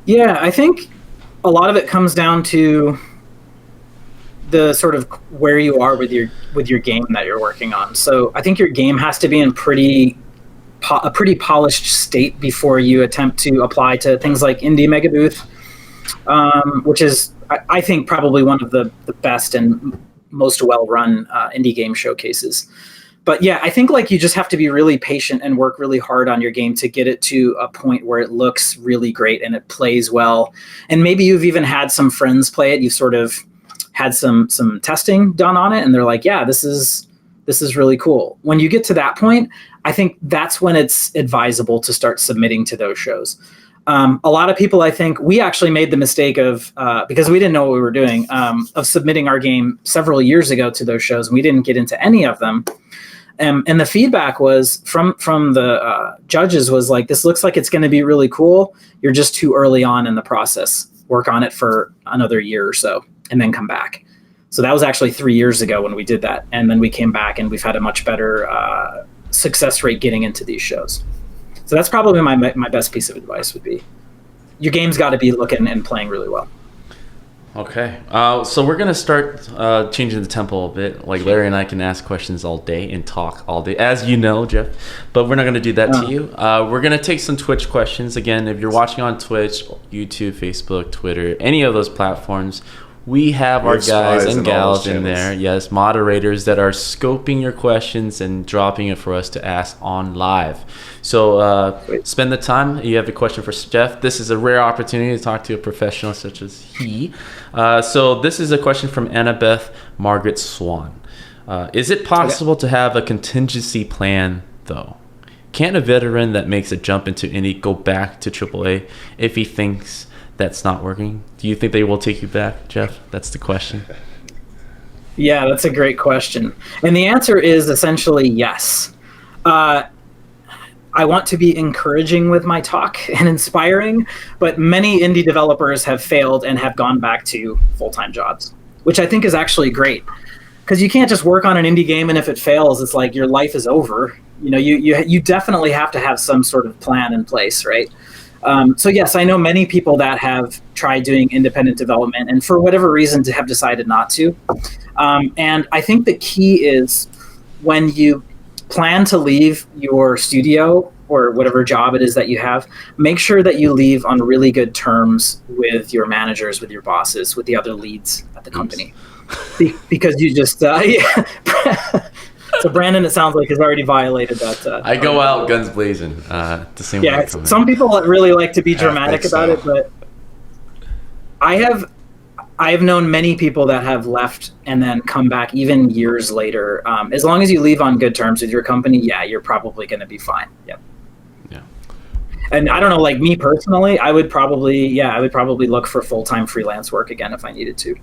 Yeah, I think a lot of it comes down to the sort of where you are with your game that you're working on. So I think your game has to be in a pretty polished state before you attempt to apply to things like Indie Mega Booth, which is, I think, probably one of the best and most well-run indie game showcases. But yeah, I think you just have to be really patient and work really hard on your game to get it to a point where it looks really great and it plays well. And maybe you've even had some friends play it. You've sort of had some testing done on it, and they're like, yeah, this is really cool. When you get to that point, I think that's when it's advisable to start submitting to those shows. A lot of people, I think, we actually made the mistake of, because we didn't know what we were doing, of submitting our game several years ago to those shows, and we didn't get into any of them. And the feedback was from the judges was this looks like it's going to be really cool. You're just too early on in the process. Work on it for another year or so and then come back. So that was actually 3 years ago when we did that. And then we came back and we've had a much better success rate getting into these shows. So that's probably my best piece of advice would be, your game's got to be looking and playing really well. Okay, so we're going to start changing the tempo a bit. Larry and I can ask questions all day and talk all day, as you know, Jeff. But we're not going to do that to you. We're going to take some Twitch questions. Again, if you're watching on Twitch, YouTube, Facebook, Twitter, any of those platforms, we have our guys and gals in there, yes, moderators that are scoping your questions and dropping it for us to ask on live. So spend the time. You have a question for Jeff. This is a rare opportunity to talk to a professional such as he. So this is a question from Annabeth Margaret Swan. Is it possible to have a contingency plan, though? Can a veteran that makes a jump into indie go back to AAA if he thinks that's not working? Do you think they will take you back, Jeff? That's the question. Yeah, that's a great question. And the answer is essentially yes. I want to be encouraging with my talk and inspiring, but many indie developers have failed and have gone back to full-time jobs, which I think is actually great. Because you can't just work on an indie game and if it fails, it's like your life is over. You definitely have to have some sort of plan in place, right? So yes, I know many people that have tried doing independent development and for whatever reason have decided not to. And I think the key is when you plan to leave your studio or whatever job it is that you have, make sure that you leave on really good terms with your managers, with your bosses, with the other leads at the company. Because you just, So Brandon, it sounds like, has already violated that. I go out guns blazing. The same way. Yeah, some people really like to be dramatic about it, but I have known many people that have left and then come back even years later. As long as you leave on good terms with your company, yeah, you're probably going to be fine. Yep. Yeah. And I don't know, me personally, I would probably look for full-time freelance work again if I needed to.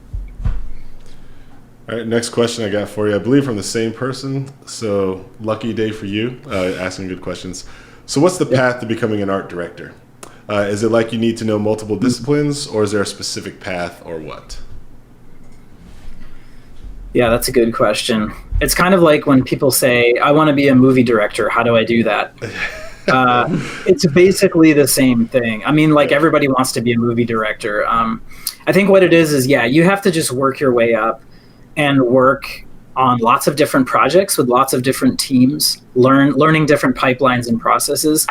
All right, next question I got for you, I believe from the same person. So lucky day for you, asking good questions. So what's the path to becoming an art director? Is it like you need to know multiple disciplines, or is there a specific path, or what? Yeah, that's a good question. It's kind of like when people say, I want to be a movie director. How do I do that? It's basically the same thing. I mean, everybody wants to be a movie director. I think what it is, yeah, you have to just work your way up and work on lots of different projects with lots of different teams, learning different pipelines and processes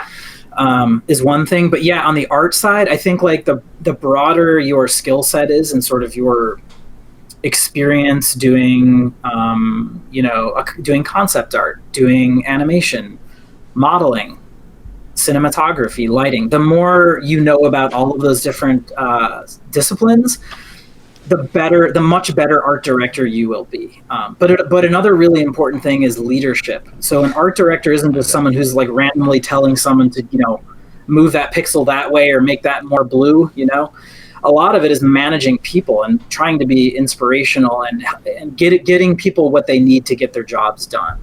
is one thing. But yeah, on the art side, I think like the broader your skill set is and sort of your experience doing, doing concept art, doing animation, modeling, cinematography, lighting, the more you know about all of those different disciplines, the much better art director you will be. But another really important thing is leadership. So an art director isn't just someone who's like randomly telling someone to, move that pixel that way or make that more blue, A lot of it is managing people and trying to be inspirational and getting people what they need to get their jobs done.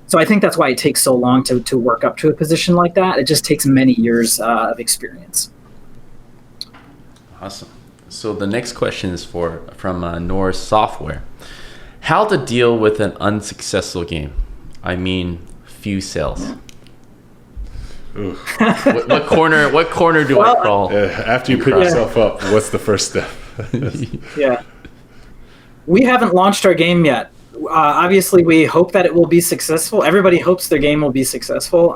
So I think that's why it takes so long to work up to a position like that. It just takes many years of experience. Awesome. So the next question is from Norse Software. How to deal with an unsuccessful game? I mean, few sales. what corner do I crawl? After you put yourself up, what's the first step? Yeah. We haven't launched our game yet. Obviously, we hope that it will be successful. Everybody hopes their game will be successful.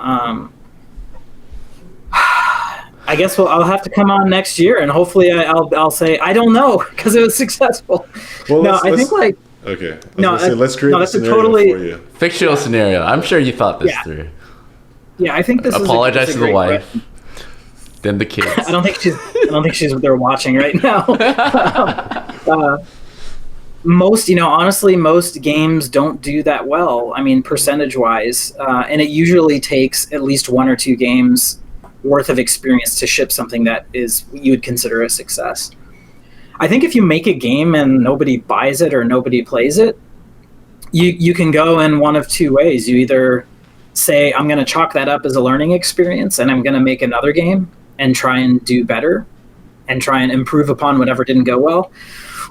I guess I'll have to come on next year, and hopefully I'll say I don't know because it was successful. Well, okay. Let's create a scenario for you. Fictional scenario. I'm sure you thought this through. Yeah, I think this apologize is to the wife, then the kids. I don't think she's there watching right now. Honestly, most games don't do that well. I mean, percentage-wise, and it usually takes at least one or two games worth of experience to ship something that you would consider a success. I think if you make a game and nobody buys it or nobody plays it, you can go in one of two ways. You either say, I'm going to chalk that up as a learning experience and I'm going to make another game and try and do better and try and improve upon whatever didn't go well.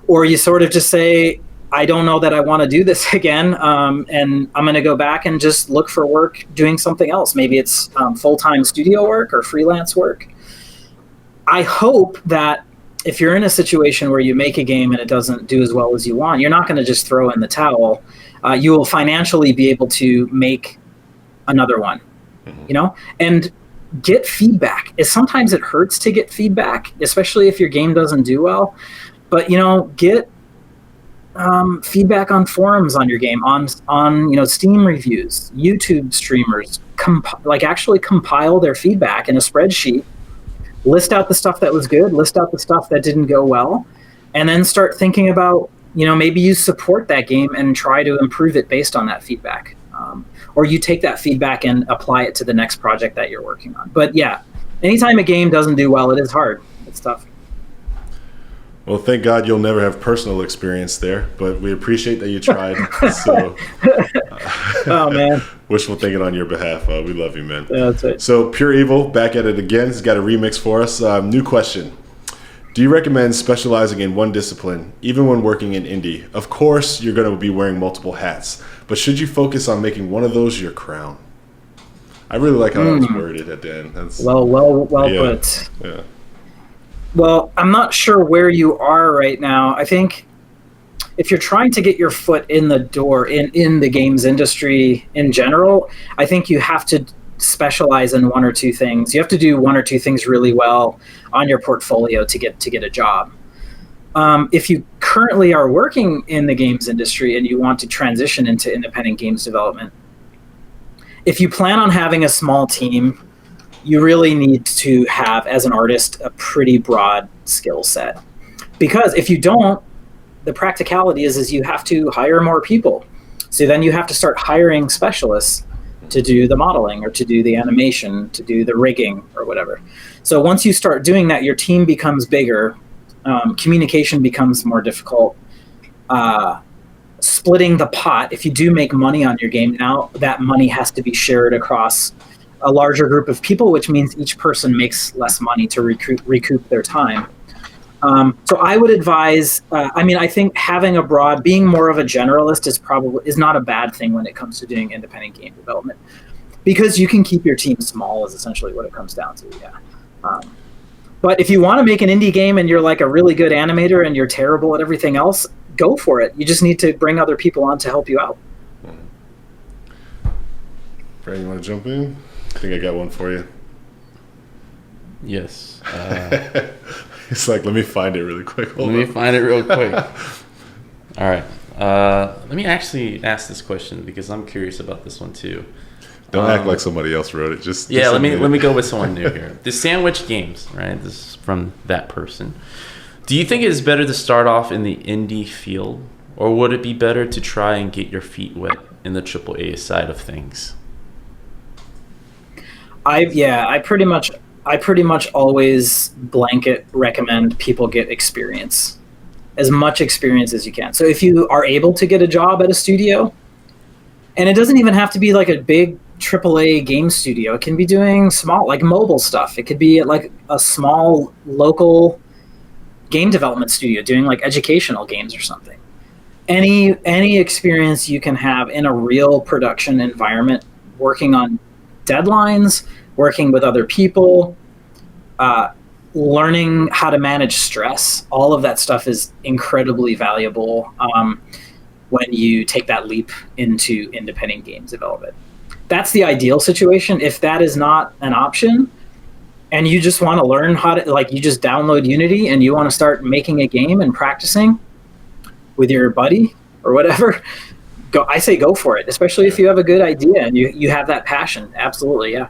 Or you sort of just say, I don't know that I want to do this again, and I'm going to go back and just look for work doing something else. Maybe it's full-time studio work or freelance work. I hope that if you're in a situation where you make a game and it doesn't do as well as you want, you're not going to just throw in the towel. You will financially be able to make another one, and get feedback. Sometimes it hurts to get feedback, especially if your game doesn't do well. But, get feedback on forums on your game, on Steam reviews, YouTube streamers, actually compile their feedback in a spreadsheet, list out the stuff that was good, list out the stuff that didn't go well, and then start thinking about, maybe you support that game and try to improve it based on that feedback. Or you take that feedback and apply it to the next project that you're working on. But yeah, anytime a game doesn't do well, it is hard. It's tough. Well, thank God you'll never have personal experience there, but we appreciate that you tried. So, oh, man. Wishful thinking on your behalf. We love you, man. Yeah, that's right. So, Pure Evil, back at it again. He's got a remix for us. New question. Do you recommend specializing in one discipline, even when working in indie? Of course, you're going to be wearing multiple hats, but should you focus on making one of those your crown? I really like how that was worded at the end. That's, well put. Yeah. Well, I'm not sure where you are right now. I think if you're trying to get your foot in the door in the games industry in general, I think you have to specialize in one or two things. You have to do one or two things really well on your portfolio to get a job. If you currently are working in the games industry and you want to transition into independent games development, if you plan on having a small team, you really need to have, as an artist, a pretty broad skill set. Because if you don't, the practicality is you have to hire more people. So then you have to start hiring specialists to do the modeling or to do the animation, to do the rigging or whatever. So once you start doing that, your team becomes bigger, communication becomes more difficult, splitting the pot. If you do make money on your game now, that money has to be shared across a larger group of people, which means each person makes less money to recoup their time. So I would advise, I think being more of a generalist is not a bad thing when it comes to doing independent game development, because you can keep your team small is essentially what it comes down to. Yeah. But if you want to make an indie game and you're like a really good animator and you're terrible at everything else, go for it. You just need to bring other people on to help you out. Brad, you want to jump in? I think I got one for you. Yes. It's like, let me find it really quick. Let me find it real quick. All right. Let me actually ask this question because I'm curious about this one too. Don't act like somebody else wrote it. Just let me go with someone new here. The sandwich games, right? This is from that person. Do you think it is better to start off in the indie field, or would it be better to try and get your feet wet in the AAA side of things? I pretty much always blanket recommend people get experience, as much experience as you can. So if you are able to get a job at a studio, and it doesn't even have to be like a big AAA game studio, it can be doing small, like mobile stuff. It could be at like a small local game development studio doing like educational games or something. Any experience you can have in a real production environment, working on deadlines, working with other people, learning how to manage stress, all of that stuff is incredibly valuable when you take that leap into independent games development. That's the ideal situation. If that is not an option and you just want to learn how to, like, you just download Unity and you want to start making a game and practicing with your buddy or whatever, I say go for it, especially if you have a good idea and you have that passion. Absolutely, yeah.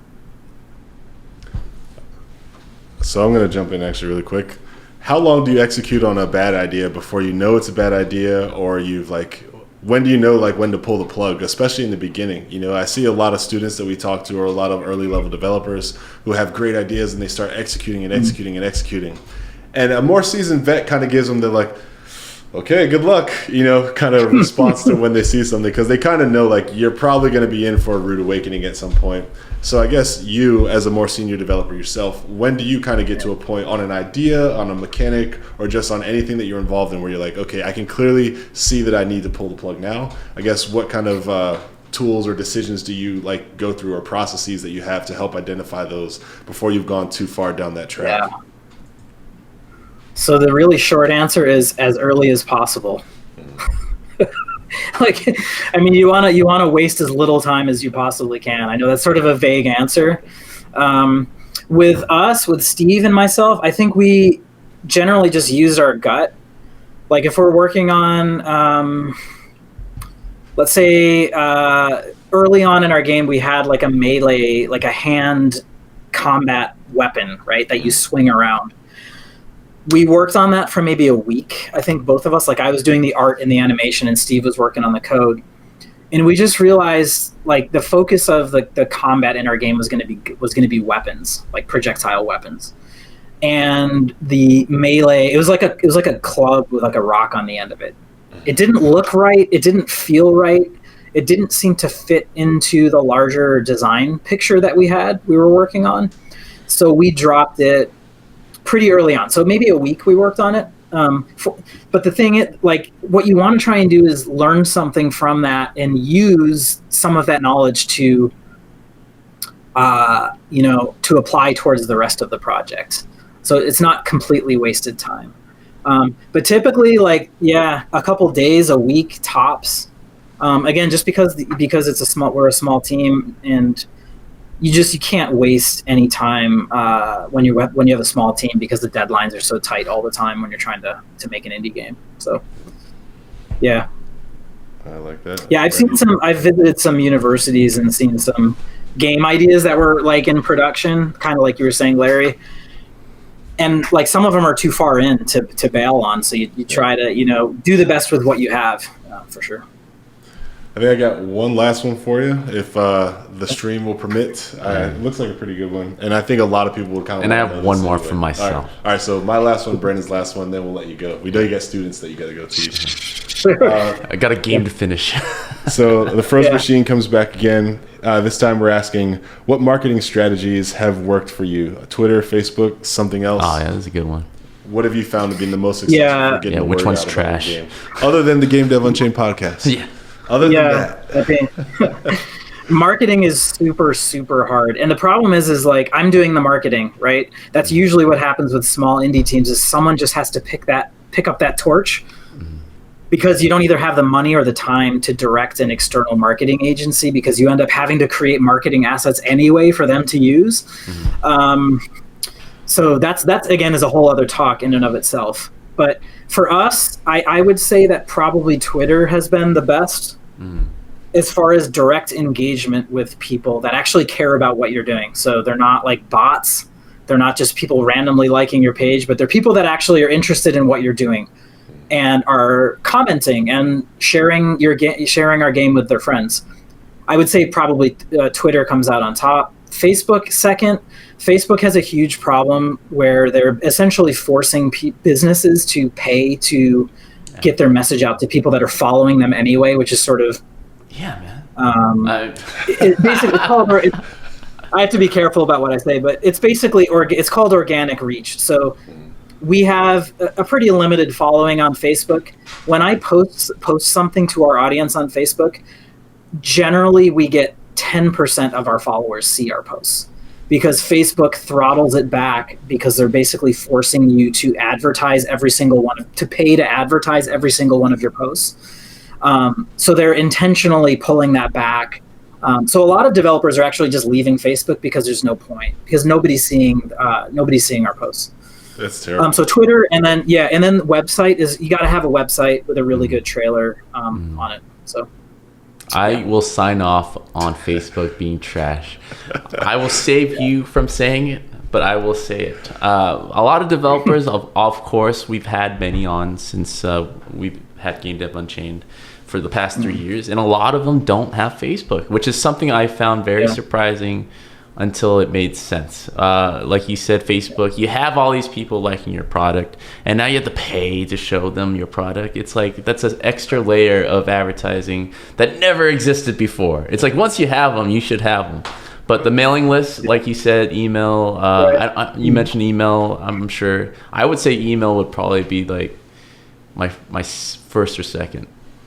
So I'm going to jump in actually really quick. How long do you execute on a bad idea before you know it's a bad idea, or you've like, when do you know like when to pull the plug, especially in the beginning? You know, I see a lot of students that we talk to, or a lot of early level developers who have great ideas and they start executing and executing and executing. And a more seasoned vet kind of gives them the like, okay, good luck, you know, kind of response to when they see something, because they kind of know like you're probably going to be in for a rude awakening at some point. So I guess you, as a more senior developer yourself, when do you kind of get to a point on an idea, on a mechanic, or just on anything that you're involved in where you're like, okay, I can clearly see that I need to pull the plug now? I guess what kind of tools or decisions do you like go through, or processes that you have to help identify those before you've gone too far down that track? Yeah. So the really short answer is as early as possible. Like, I mean, you want to waste as little time as you possibly can. I know that's sort of a vague answer. With us, with Steve and myself, I think we generally just use our gut. Like if we're working on, let's say early on in our game, we had like a melee, like a hand combat weapon, right, that you swing around. We worked on that for maybe a week. I think both of us, like I was doing the art and the animation and Steve was working on the code. And we just realized like the focus of the combat in our game was going to be weapons, like projectile weapons. And the melee, it was like a club with like a rock on the end of it. It didn't look right. It didn't feel right. It didn't seem to fit into the larger design picture that we were working on. So we dropped it pretty early on. So maybe a week we worked on it. But the thing is, like, what you want to try and do is learn something from that and use some of that knowledge to, to apply towards the rest of the project. So it's not completely wasted time. But typically, like, a couple days, a week tops. Again, just because we're a small team, and you can't waste any time when you have a small team, because the deadlines are so tight all the time when you're trying to make an indie game. So, yeah. I like that. Yeah, I've visited some universities and seen some game ideas that were like in production, kind of like you were saying, Larry. And like some of them are too far in to bail on. So you try to, do the best with what you have, for sure. I think I got one last one for you, if the stream will permit. It looks like a pretty good one, and I think a lot of people would kind of. And I have one more from myself. All right. So my last one, Brandon's last one, then we'll let you go. We know you got students that you got to go teach. I got a game to finish. So the Frozen Machine comes back again. This time we're asking, what marketing strategies have worked for you? Twitter, Facebook, something else? Oh yeah, that's a good one. What have you found to be the most successful for getting the which word one's out trash? about your game? Other than the Game Dev Unchained podcast. Yeah. Other than that. Marketing is super, super hard. And the problem is like, I'm doing the marketing, right? That's usually what happens with small indie teams, is someone just has to pick up that torch, because you don't either have the money or the time to direct an external marketing agency, because you end up having to create marketing assets anyway for them to use. So that's again is a whole other talk in and of itself. But for us, I would say that probably Twitter has been the best as far as direct engagement with people that actually care about what you're doing. So they're not like bots. They're not just people randomly liking your page, but they're people that actually are interested in what you're doing and are commenting and sharing our game with their friends. I would say probably Twitter comes out on top. Facebook second. Facebook has a huge problem where they're essentially forcing businesses to pay to get their message out to people that are following them anyway, which is sort of basically called. I have to be careful about what I say, but it's basically it's called organic reach. So we have a pretty limited following on Facebook. When I post something to our audience on Facebook, generally we get 10% of our followers see our posts, because Facebook throttles it back because they're basically forcing you to advertise to pay to advertise every single one of your posts. So they're intentionally pulling that back. So a lot of developers are actually just leaving Facebook because there's no point, because nobody's seeing our posts. That's terrible. So Twitter, and then website is, you got to have a website with a really good trailer on it. So I will sign off on Facebook being trash. I will save you from saying it, but I will say it. A lot of developers, of course, we've had many on since we've had Game Dev Unchained for the past 3 years, and a lot of them don't have Facebook, which is something I found very surprising until it made sense. Like you said, Facebook, you have all these people liking your product, and now you have to pay to show them your product. It's like, that's an extra layer of advertising that never existed before. It's like, once you have them, you should have them. But the mailing list, like you said, email, you mentioned email, I'm sure. I would say email would probably be like my first or second.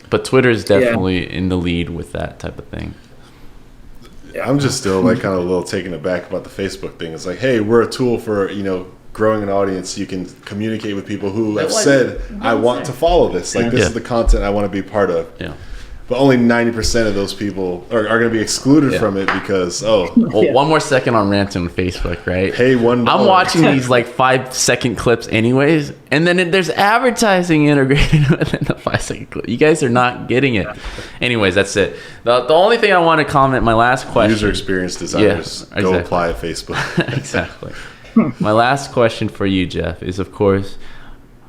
But Twitter is definitely in the lead with that type of thing. I'm just still like kind of a little taken aback about the Facebook thing. It's like, hey, we're a tool for, growing an audience. You can communicate with people who have said, I want to follow this. Like, this is the content I want to be part of. Yeah. But only 90% of those people are going to be excluded from it because, one more second on ranting on Facebook, right? Pay $1. I'm watching these like 5-second clips anyways, and then there's advertising integrated within the 5-second clip. You guys are not getting it. Anyways, that's it. The only thing I want to comment, my last question. User experience designers, go apply at Facebook. Exactly. My last question for you, Jeff, is, of course,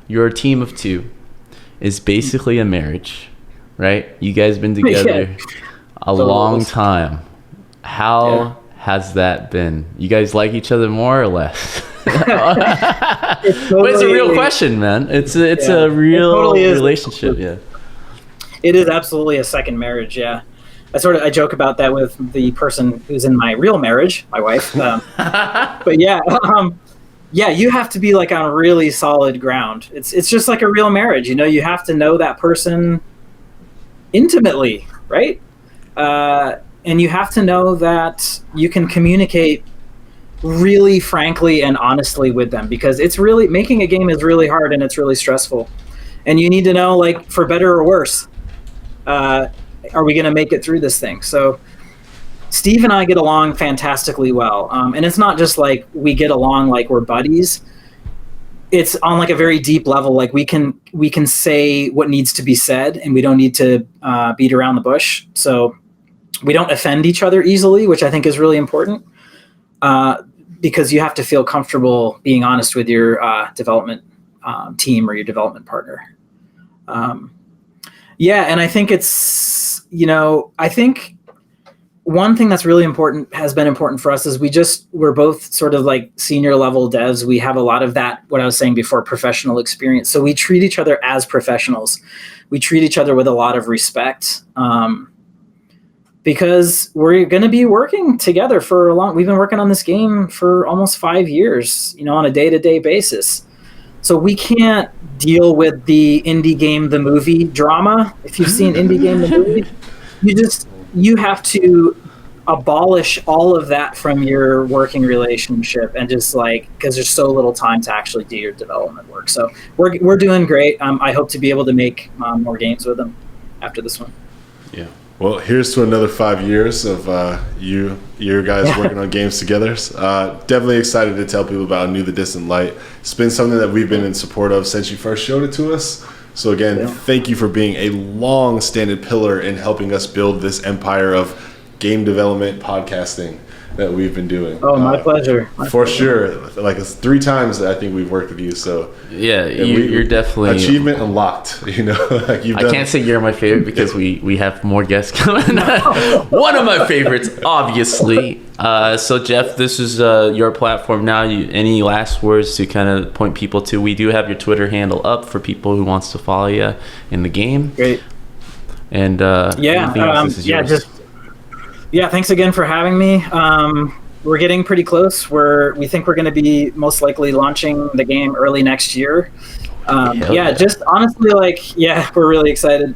your team of two is basically a marriage. Right? You guys been together a long time. How has that been? You guys like each other more or less? But it's a real question, man. It's a real relationship. Yeah. It is absolutely a second marriage. Yeah. I joke about that with the person who's in my real marriage, my wife. But you have to be like on really solid ground. It's just like a real marriage. You have to know that person intimately, right? And you have to know that you can communicate really frankly and honestly with them, because it's really, making a game is really hard and it's really stressful. And you need to know, like, for better or worse, are we going to make it through this thing? So Steve and I get along fantastically well. And it's not just like we get along like we're buddies. It's on like a very deep level. Like we can say what needs to be said, and we don't need to beat around the bush. So we don't offend each other easily, which I think is really important, because you have to feel comfortable being honest with your development team or your development partner. And I think it's, I think one thing that's really has been important for us is we're both sort of like senior level devs. We have a lot of that, what I was saying before, professional experience. So we treat each other as professionals. We treat each other with a lot of respect, because we're going to be working together we've been working on this game for almost 5 years, on a day-to-day basis. So we can't deal with the Indie Game the Movie drama. If you've seen Indie Game the Movie, you have to abolish all of that from your working relationship and just because there's so little time to actually do your development work. So we're doing great. I hope to be able to make more games with them after this one. Yeah. Well, here's to another 5 years of you guys working on games together. Definitely excited to tell people about New the Distant Light. It's been something that we've been in support of since you first showed it to us. So again, thank you for being a long-standing pillar in helping us build this empire of game development podcasting that we've been doing. Oh, my pleasure. For sure. Like it's 3 times that I think we've worked with you. So yeah, you're definitely achievement unlocked. You know, like you've done. I can't say you're my favorite because we have more guests coming. One of my favorites, obviously. So Jeff, this is your platform now. Any last words to kind of point people to? We do have your Twitter handle up for people who wants to follow you in the game. Great. And thanks again for having me. We're getting pretty close. We think we're going to be most likely launching the game early next year. Just honestly, we're really excited.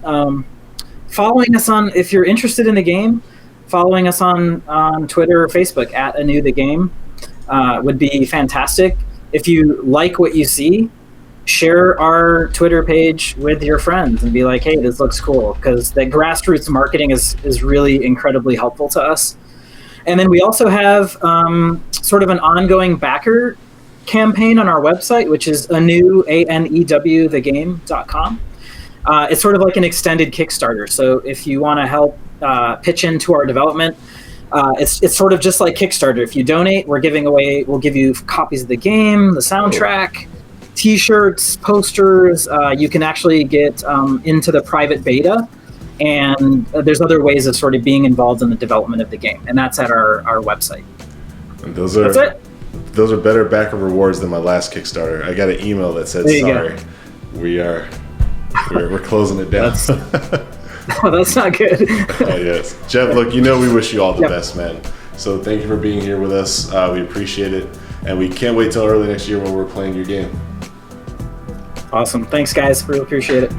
Following us if you're interested in the game, following us on Twitter or Facebook at Anew the Game would be fantastic. If you like what you see, share our Twitter page with your friends and be like, hey, this looks cool, because the grassroots marketing is really incredibly helpful to us. And then we also have sort of an ongoing backer campaign on our website, which is anewthegame.com. It's sort of like an extended Kickstarter. So if you want to help pitch into our development, it's sort of just like Kickstarter. If you donate, we'll give you copies of the game, the soundtrack, T-shirts, posters. You can actually get into the private beta, and there's other ways of sort of being involved in the development of the game, and that's at our website. And those are better backer rewards than my last Kickstarter. I got an email that said, "Sorry, we're closing it down." That's not good. Yes, Jeff. Look, we wish you all the best, man. So thank you for being here with us. We appreciate it, and we can't wait till early next year when we're playing your game. Awesome. Thanks, guys. Really appreciate it.